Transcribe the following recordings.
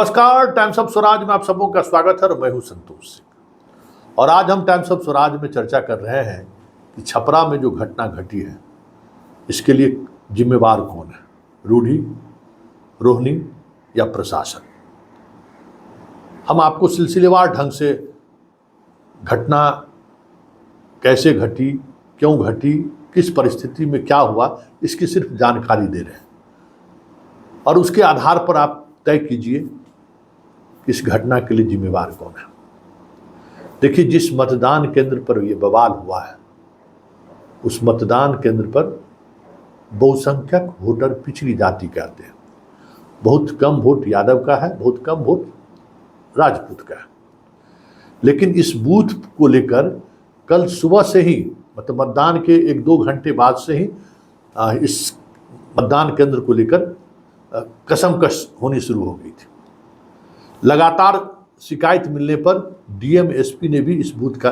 नमस्कार, times of Swaraj में आप सबों का स्वागत है और मैं हूं संतोष सिंह। और आज हम टाइम्स ऑफ स्वराज में चर्चा कर रहे हैं कि छपरा में जो घटना घटी है इसके लिए जिम्मेवार कौन है, रूढ़ी, रोहिणी या प्रशासन। हम आपको सिलसिलेवार ढंग से घटना कैसे घटी, क्यों घटी, किस परिस्थिति में क्या हुआ, इसकी सिर्फ जानकारी दे रहे हैं और उसके आधार पर आप तय कीजिए कि इस घटना के लिए जिम्मेवार कौन है। देखिए, जिस मतदान केंद्र पर यह बवाल हुआ है उस मतदान केंद्र पर बहुसंख्यक वोटर पिछड़ी जाति के आते हैं। बहुत कम वोट यादव का है, बहुत कम वोट राजपूत का है। लेकिन इस बूथ को लेकर कल सुबह से ही, मतलब मतदान के 1-2 घंटे बाद से ही इस मतदान केंद्र को लेकर कसमकस होनी शुरू हो गई थी। लगातार शिकायत मिलने पर डीएम एसपी ने भी इस बूथ का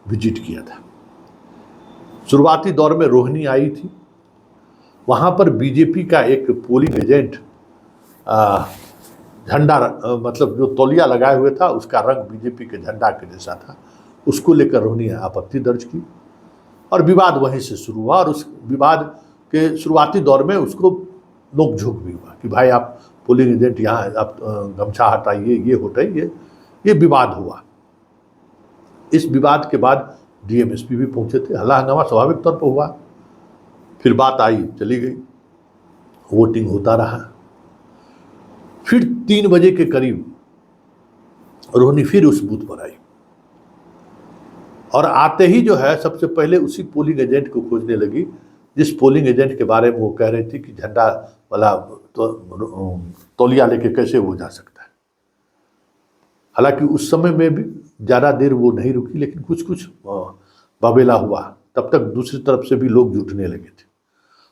विजिट किया था। शुरुआती दौर में रोहिणी आई थी, वहाँ पर बीजेपी का एक पोलिंग एजेंट झंडा, मतलब जो तौलिया लगाए हुए था उसका रंग बीजेपी के झंडा के जैसा था, उसको लेकर रोहिणी आपत्ति दर्ज की और विवाद वहीं से शुरू हुआ। और उस विवाद के शुरुआती दौर में उसको नोकझोंक भी हुआ कि भाई आप पोलिंग एजेंट यहाँ, आप गमछा हटाइए, ये हटाइए, ये विवाद हुआ। इस विवाद के बाद डीएमएसपी भी पहुंचे थे, हल्ला हंगामा स्वाभाविक तौर पर हुआ। फिर बात आई चली गई, वोटिंग होता रहा। फिर 3 बजे के करीब रोहिणी फिर उस बूथ पर आई और आते ही जो है सबसे पहले उसी पोलिंग एजेंट को खोजने लगी जिस पोलिंग एजेंट के बारे में वो कह रही थी कि झंडा वाला तो तौलिया लेके कैसे वो जा सकता है। हालांकि उस समय में भी ज़्यादा देर वो नहीं रुकी, लेकिन कुछ बवेला हुआ। तब तक दूसरी तरफ से भी लोग जुटने लगे थे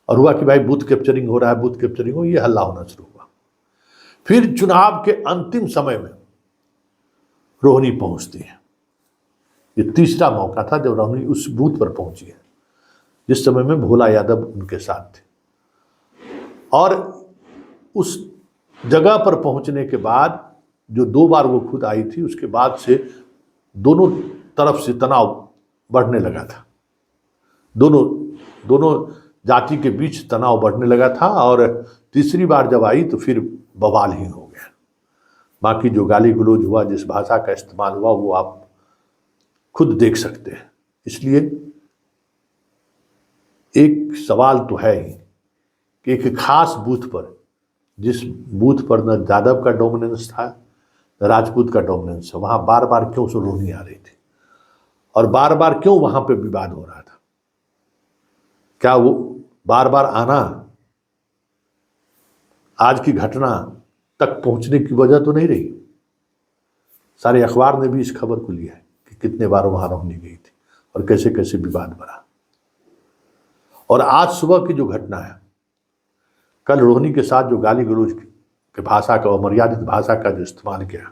और हुआ कि भाई बूथ कैप्चरिंग हो रहा है, बूथ कैप्चरिंग हो, ये हल्ला होना शुरू हुआ। फिर चुनाव के अंतिम समय में रोहिणी पहुंचती है। ये तीसरा मौका था जब रोहिणी उस बूथ पर पहुंची है जिस समय में भोला यादव उनके साथ थे। और उस जगह पर पहुंचने के बाद जो 2 बार वो खुद आई थी, उसके बाद से दोनों तरफ से तनाव बढ़ने लगा था। दोनों जाति के बीच तनाव बढ़ने लगा था और तीसरी बार जब आई तो फिर बवाल ही हो गया। बाकी जो गाली गलौज हुआ, जिस भाषा का इस्तेमाल हुआ, वो आप खुद देख सकते हैं। इसलिए एक सवाल तो है ही कि एक खास बूथ पर, जिस बूथ पर न यादव का डोमिनेंस था न राजपूत का डोमिनेंस था, वहाँ बार बार क्यों रोहिणी आ रही थी और बार बार क्यों वहाँ पे विवाद हो रहा था। क्या वो बार बार आना आज की घटना तक पहुँचने की वजह तो नहीं रही। सारे अखबार ने भी इस खबर को लिया है कि कितने बार वहाँ रोहिणी गई थी और कैसे कैसे विवाद बढ़ा। और आज सुबह की जो घटना है, कल रोहिणी के साथ जो गाली गलौज के भाषा का, अमर्यादित भाषा का जो इस्तेमाल किया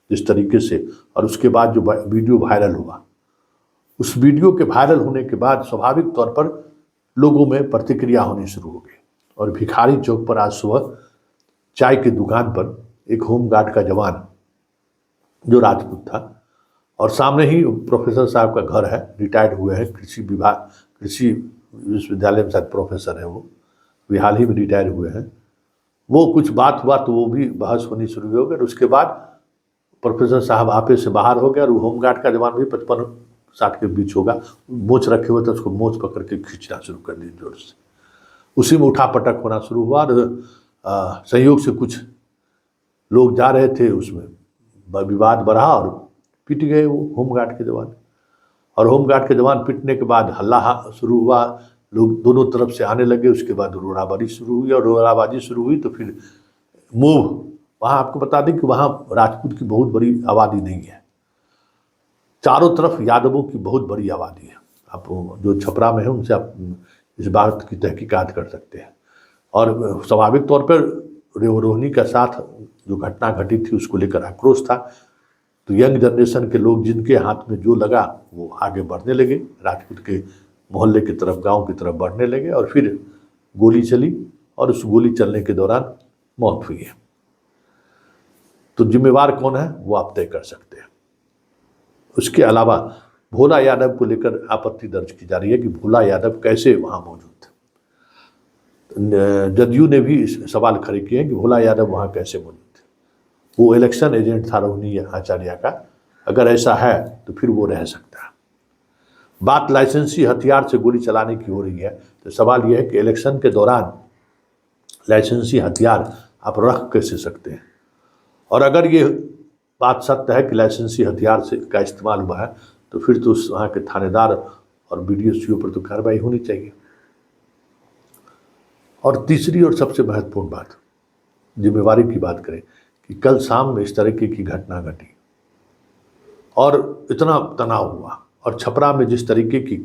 जिस तरीके से, और उसके बाद जो वीडियो वायरल हुआ, उस वीडियो के वायरल होने के बाद स्वाभाविक तौर पर लोगों में प्रतिक्रिया होनी शुरू हो गई। और भिखारी चौक पर आज सुबह चाय की दुकान पर एक होमगार्ड का जवान जो राजपूत था, और सामने ही प्रोफेसर साहब का घर है, रिटायर्ड हुए हैं, कृषि विश्वविद्यालय में शायद प्रोफेसर है, वो हाल ही में रिटायर हुए हैं। वो कुछ बात हुआ तो वो भी बहस होनी शुरू हो गई। उसके बाद प्रोफेसर साहब आपे से बाहर हो गया और होमगार्ड का जवान भी 55-60 के बीच होगा, मोच रखे हुए थे, उसको मोच पकड़ के खींचना शुरू कर दी जोर से। उसी में उठापटक होना शुरू हुआ और संयोग से कुछ लोग जा रहे थे, उसमें विवाद बढ़ा और पिट गए वो होमगार्ड के जवान। और होमगार्ड के जवान पिटने के बाद हल्ला शुरू हुआ, लोग दोनों तरफ से आने लगे। उसके बाद रोड़ाबाजी शुरू हुई और रोड़ाबाजी शुरू हुई तो फिर मूव, वहाँ आपको बता दें कि वहाँ राजपूत की बहुत बड़ी आबादी नहीं है, चारों तरफ यादवों की बहुत बड़ी आबादी है। आप जो छपरा में है उनसे आप इस बात की तहकीकात कर सकते हैं। और स्वाभाविक तौर पर रोहिणी के साथ जो घटना घटी थी उसको लेकर आक्रोश था। तो यंग जनरेशन के लोग जिनके हाथ में जो लगा वो आगे बढ़ने लगे, राजपूत के मोहल्ले की तरफ, गांव की तरफ बढ़ने लगे और फिर गोली चली और उस गोली चलने के दौरान मौत हुई है। तो जिम्मेवार कौन है वो आप तय कर सकते हैं। उसके अलावा भोला यादव को लेकर आपत्ति दर्ज की जा रही है कि भोला यादव कैसे वहां मौजूद थे। जदयू ने भी सवाल खड़े किए कि भोला यादव वहां कैसे मौजूद थे, वो इलेक्शन एजेंट था रोहिणी आचार्य का, अगर ऐसा है तो फिर वो रह सकता है। बात लाइसेंसी हथियार से गोली चलाने की हो रही है, तो सवाल यह है कि इलेक्शन के दौरान लाइसेंसी हथियार आप रख कैसे सकते हैं, और अगर ये बात सत्य है कि लाइसेंसी हथियार से का इस्तेमाल हुआ है तो फिर तो वहाँ के थानेदार और BDO पर तो कार्रवाई होनी चाहिए। और तीसरी और सबसे महत्वपूर्ण बात, जिम्मेवारी की बात करें कि कल शाम में इस तरीके की घटना घटी और इतना तनाव हुआ, और छपरा में जिस तरीके की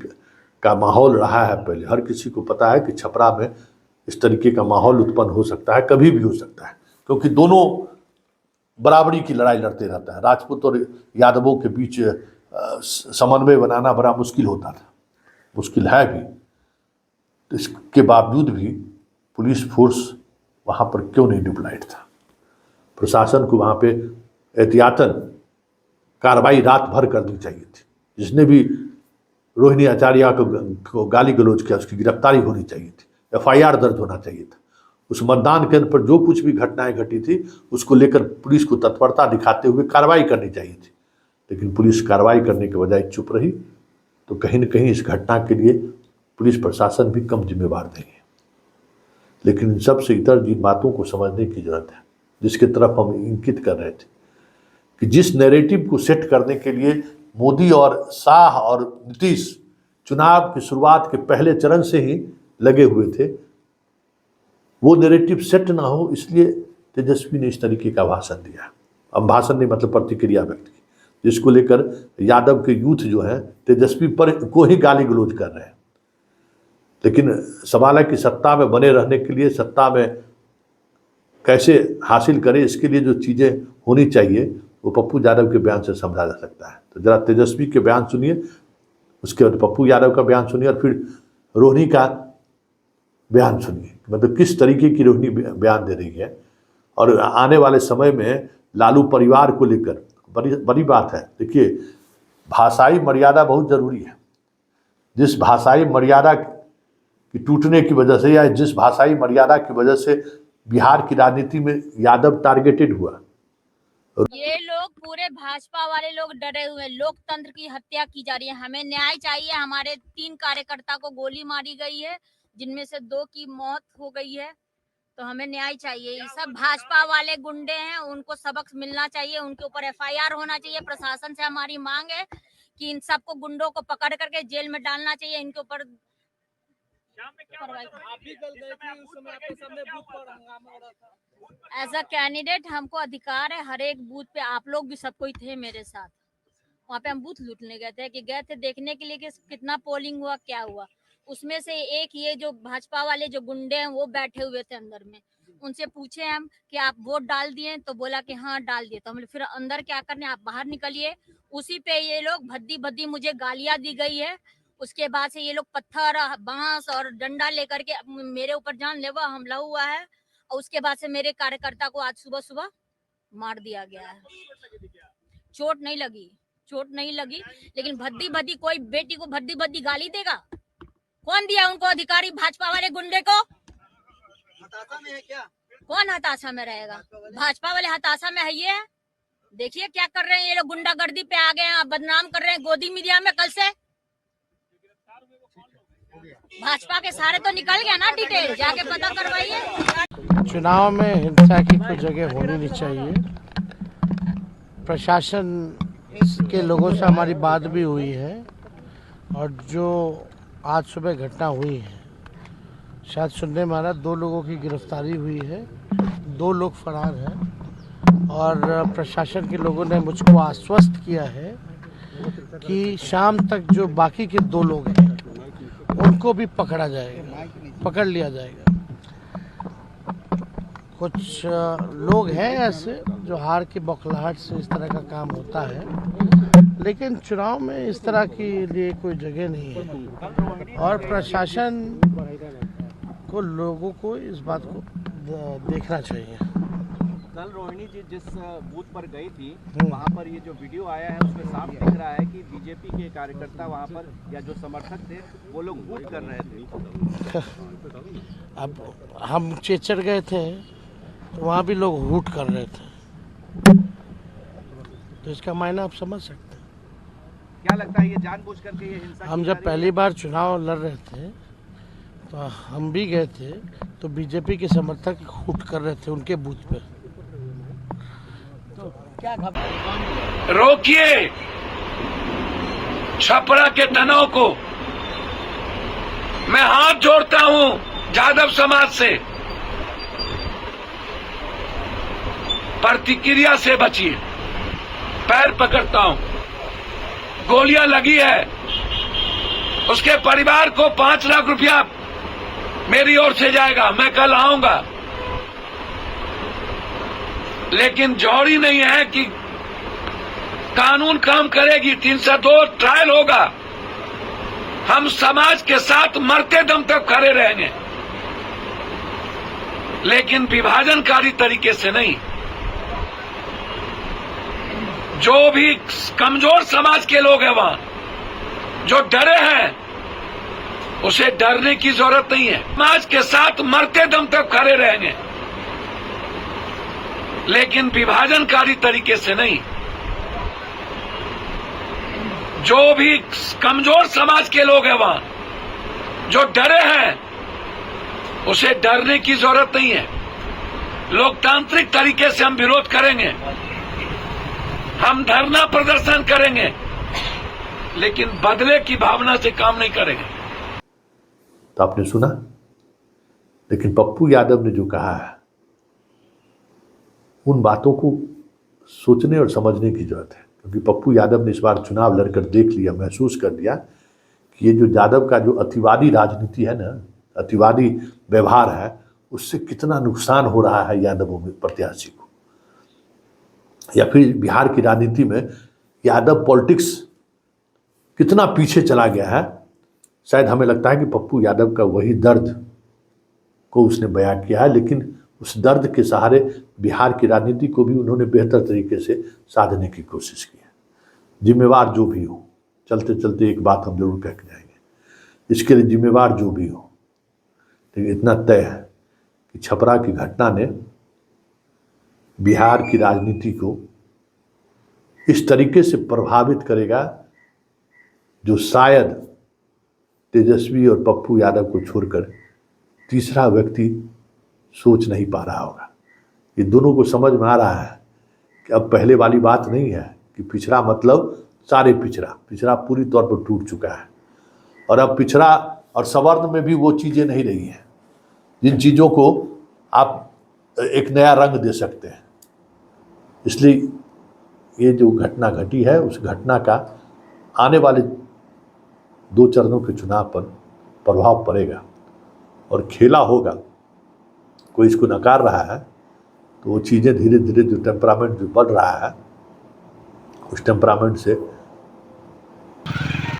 का माहौल रहा है, पहले हर किसी को पता है कि छपरा में इस तरीके का माहौल उत्पन्न हो सकता है, कभी भी हो सकता है, क्योंकि दोनों बराबरी की लड़ाई लड़ते रहता है। राजपूत और यादवों के बीच समन्वय बनाना बड़ा मुश्किल होता था, मुश्किल है भी। तो इसके बावजूद भी पुलिस फोर्स वहाँ पर क्यों नहीं डिप्लॉयड था? प्रशासन को वहाँ पे एहतियातन कार्रवाई रात भर करनी चाहिए थी। जिसने भी रोहिणी आचार्य को गाली गलौज किया उसकी गिरफ्तारी होनी चाहिए थी, FIR दर्ज होना चाहिए था। उस मतदान केंद्र पर जो कुछ भी घटनाएं घटी थी उसको लेकर पुलिस को तत्परता दिखाते हुए कार्रवाई करनी चाहिए थी, लेकिन पुलिस कार्रवाई करने के बजाय चुप रही। तो कहीं न कहीं इस घटना के लिए पुलिस प्रशासन भी कम जिम्मेवार नहीं है। लेकिन इन सबसे इतर जिन बातों को समझने की जरूरत है, जिसके तरफ हम इंगित कर रहे थे कि जिस नैरेटिव को सेट करने के लिए मोदी और शाह और नीतीश चुनाव की शुरुआत के पहले चरण से ही लगे हुए थे, वो नैरेटिव सेट ना हो, इसलिए तेजस्वी ने इस तरीके का भाषण दिया। अब भाषण नहीं मतलब प्रतिक्रिया व्यक्त की, जिसको लेकर यादव के यूथ जो है तेजस्वी पर को ही गाली गलौज कर रहे हैं। लेकिन सवाल है कि सत्ता में बने रहने के लिए, सत्ता में कैसे हासिल करें, इसके लिए जो चीज़ें होनी चाहिए वो पप्पू यादव के बयान से समझा जा सकता है। तो जरा तेजस्वी के बयान सुनिए, उसके बाद पप्पू यादव का बयान सुनिए, और फिर रोहिणी का बयान सुनिए, मतलब किस तरीके की रोहिणी बयान दे रही है। और आने वाले समय में लालू परिवार को लेकर बड़ी बात है। देखिए, भाषाई मर्यादा बहुत ज़रूरी है। जिस भाषाई मर्यादा की टूटने की वजह से, या जिस भाषाई मर्यादा की वजह से बिहार की राजनीति में यादव टारगेटेड हुआ, ये लोग पूरे भाजपा वाले लोग डरे हुए, लोकतंत्र की हत्या की जा रही है। हमें न्याय चाहिए। हमारे 3 कार्यकर्ता को गोली मारी गई है, जिनमें से 2 की मौत हो गई है, तो हमें न्याय चाहिए। ये सब भाजपा वाले गुंडे हैं, उनको सबक मिलना चाहिए, उनके ऊपर FIR होना चाहिए। प्रशासन से हमारी मांग है कि इन सबको गुंडों को पकड़ करके जेल में डालना चाहिए। इनके ऊपर एज अ कैंडिडेट हमको अधिकार है, हर एक बूथ पे आप लोग भी सब कोई थे मेरे साथ। वहाँ पे हम बूथ लूटने गए थे देखने के लिए कि कितना पोलिंग हुआ, क्या हुआ। उसमें से एक ये जो भाजपा वाले जो गुंडे हैं वो बैठे हुए थे अंदर में। उनसे पूछे हम कि आप वोट डाल दिए, तो बोला कि हाँ डाल दिए। तो हम फिर अंदर क्या करने, आप बाहर निकलिए। उसी पे ये लोग भद्दी भद्दी मुझे गालियां दी गई है। उसके बाद से ये लोग पत्थर, बांस और डंडा लेकर के मेरे ऊपर जानलेवा हमला हुआ है। और उसके बाद से मेरे कार्यकर्ता को आज सुबह सुबह मार दिया गया है। चोट नहीं लगी, लेकिन भद्दी भद्दी, कोई बेटी को भद्दी भद्दी गाली देगा? कौन दिया उनको अधिकारी? भाजपा वाले गुंडे को। हताशा में है क्या? कौन हताशा में रहेगा? भाजपा वाले हताशा में है। ये देखिए क्या कर रहे हैं ये लोग, गुंडागर्दी पे आ गए हैं, बदनाम कर रहे हैं गोदी मीडिया में। कल से भाजपा के सारे तो निकल गया ना, डिटेल जाके पता करवाइए। चुनाव में हिंसा की कोई जगह होनी नहीं चाहिए। प्रशासन के लोगों से हमारी बात भी हुई है, और जो आज सुबह घटना हुई है, शायद सुनने में आ रहा 2 लोगों की गिरफ्तारी हुई है, 2 लोग फरार हैं। और प्रशासन के लोगों ने मुझको आश्वस्त किया है कि शाम तक जो बाकी के 2 लोग हैं उनको भी पकड़ लिया जाएगा। कुछ लोग हैं ऐसे जो हार की बौखलाहट से इस तरह का काम होता है, लेकिन चुनाव में इस तरह के लिए कोई जगह नहीं है। और प्रशासन को, लोगों को इस बात को देखना चाहिए। कल रोहिणी जी जिस बूथ पर गई थी वहां पर ये जो वीडियो आया है उसमें साफ दिख रहा है कि बीजेपी के कार्यकर्ता वहां पर या जो समर्थक थे वो लोग वोट कर रहे थे। अब हम चेचर गए थे तो वहाँ भी लोग हूट कर रहे थे, तो इसका मायना आप समझ सकते हैं। क्या लगता है ये जानबूझ करके ये हिंसा हम जब पहली बार चुनाव लड़ रहे थे तो हम भी गए थे तो बीजेपी के समर्थक हूट कर रहे थे उनके बूथ पे। तो क्या रोकिए छपरा के तनाव को। मैं हाथ जोड़ता हूं जादव समाज से, प्रतिक्रिया से बचिए। पैर पकड़ता हूं, गोलियां लगी है, उसके परिवार को 5 लाख रुपया मेरी ओर से जाएगा। मैं कल आऊंगा, लेकिन जौहरी नहीं है कि कानून काम करेगी। 302 ट्रायल होगा, हम समाज के साथ मरते दम तक खड़े रहेंगे, लेकिन विभाजनकारी तरीके से नहीं। जो भी कमजोर समाज के लोग हैं वहां, जो डरे हैं, उसे डरने की जरूरत नहीं है। समाज के साथ मरते दम तक खड़े रहेंगे, लेकिन विभाजनकारी तरीके से नहीं। जो भी कमजोर समाज के लोग हैं वहां, जो डरे हैं, उसे डरने की जरूरत नहीं है। लोकतांत्रिक तरीके से हम विरोध करेंगे, हम धरना प्रदर्शन करेंगे, लेकिन बदले की भावना से काम नहीं करेंगे। तो आपने सुना, लेकिन पप्पू यादव ने जो कहा है उन बातों को सोचने और समझने की जरूरत है, क्योंकि पप्पू यादव ने इस बार चुनाव लड़कर देख लिया, महसूस कर लिया कि ये जो यादव का जो अतिवादी राजनीति है ना, अतिवादी व्यवहार है, उससे कितना नुकसान हो रहा है यादवों में प्रत्याशी को, या फिर बिहार की राजनीति में यादव पॉलिटिक्स कितना पीछे चला गया है। शायद हमें लगता है कि पप्पू यादव का वही दर्द को उसने बयां किया है, लेकिन उस दर्द के सहारे बिहार की राजनीति को भी उन्होंने बेहतर तरीके से साधने की कोशिश की है। जिम्मेवार जो भी हो, चलते चलते एक बात हम जरूर कह के जाएंगे, इसके लिए जिम्मेवार जो भी हो, लेकिन इतना तय है कि छपरा की घटना ने बिहार की राजनीति को इस तरीके से प्रभावित करेगा जो शायद तेजस्वी और पप्पू यादव को छोड़कर तीसरा व्यक्ति सोच नहीं पा रहा होगा। ये दोनों को समझ में आ रहा है कि अब पहले वाली बात नहीं है कि पिछड़ा मतलब सारे पिछड़ा पूरी तौर पर टूट चुका है, और अब पिछड़ा और सवर्ण में भी वो चीज़ें नहीं रही हैं जिन चीज़ों को आप एक नया रंग दे सकते हैं। इसलिए ये जो घटना घटी है, उस घटना का आने वाले 2 चरणों के चुनाव पर प्रभाव पड़ेगा और खेला होगा। कोई इसको नकार रहा है तो वो चीज़ें धीरे धीरे जो टेम्परामेंट जो बढ़ रहा है, उस टेम्परामेंट से